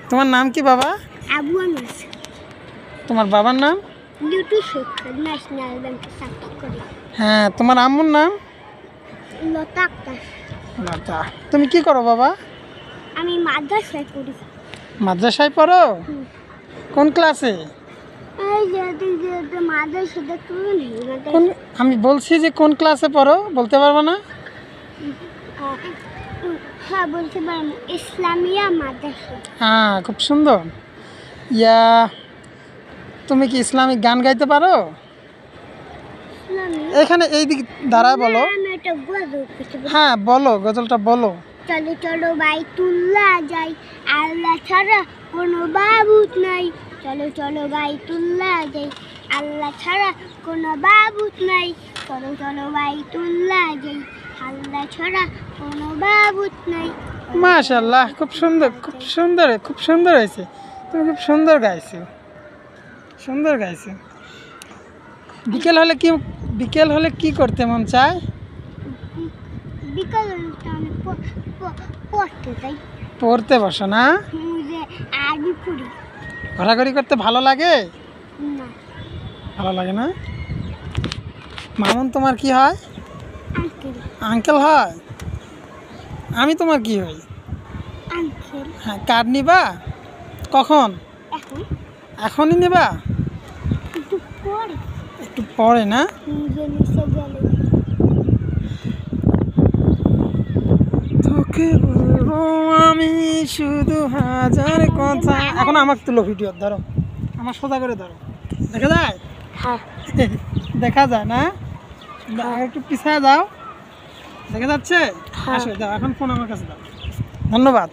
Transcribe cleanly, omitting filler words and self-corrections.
তোমার নাম কি বাবা? আবু আনাস। তোমার বাবার নাম? লিটু শেখ, ন্যাশনাল ব্যাংকে চাকরি করি। হ্যাঁ, তোমার আম্মুর নাম? লতা আক্তার। লতা। তুমি কি করো বাবা? আমি মাদ্রাসায় পড়ি। মাদ্রাসায় পড়ো? কোন ক্লাসে? এই যে মাদ্রাসা দেখতে কোন? আমি বলছি যে কোন ক্লাসে পড়ো, বলতে পারবো না? হ্যাঁ বলতে পারবো, ইসলামিয়া মাদ্রাসা। হ্যাঁ, খুব সুন্দর। ইয়া, তুমি কি ইসলামিক গান গাইতে পারো? এখানে এই দিক দাঁড়ায় বলো। আমি একটা গজল করতে পারি। হ্যাঁ বলো, গজলটা বলো। চলো চলো বাইতুল্লাহ যাই, আল্লাহ ছাড়া কোনো বাবুত নাই। চলো চলো বাইতুল্লাহ যাই, আল্লাহ ছাড়া কোনো বাবুত নাই। চলো চলো বাইতুল্লাহ যাই, আল্লাহ ছাড়া কোনো বাবুত নাই। মাশাআল্লাহ, খুব সুন্দর, খুব সুন্দর, খুব সুন্দর হয়েছে। তুমি খুব সুন্দর গাইছো, সুন্দর গাইছো। বিকেল হলে কি করতে মন চায়? বিকালে আমি পড়তে যাই। পড়তে বসো না? যে আগে পড়ি। ঘোরাঘুরি করতে ভালো লাগে? না। ভালো লাগে না? মামুন তোমার কি হয়? আঙ্কেল। আঙ্কেল হয়? আমি তোমার কি হই? আঙ্কেল। হ্যাঁ, কার্ড নিবা? কখন? এখন এখনই নিবা? একটু পরে। একটু পরে না? নিজে নিচে গেলে তোকে বলবো আমি শুধু হাজার কথা। এখন আমাকে তুলো ভিডিও, ধরো আমার সোজা করে ধরো। দেখা যায়? হ্যাঁ। দেখা যায় না? একটু পিছায় যাও। দেখা যাচ্ছে? হ্যাঁ। আসো, দাও এখন ফোন আমার কাছে দাও। ধন্যবাদ।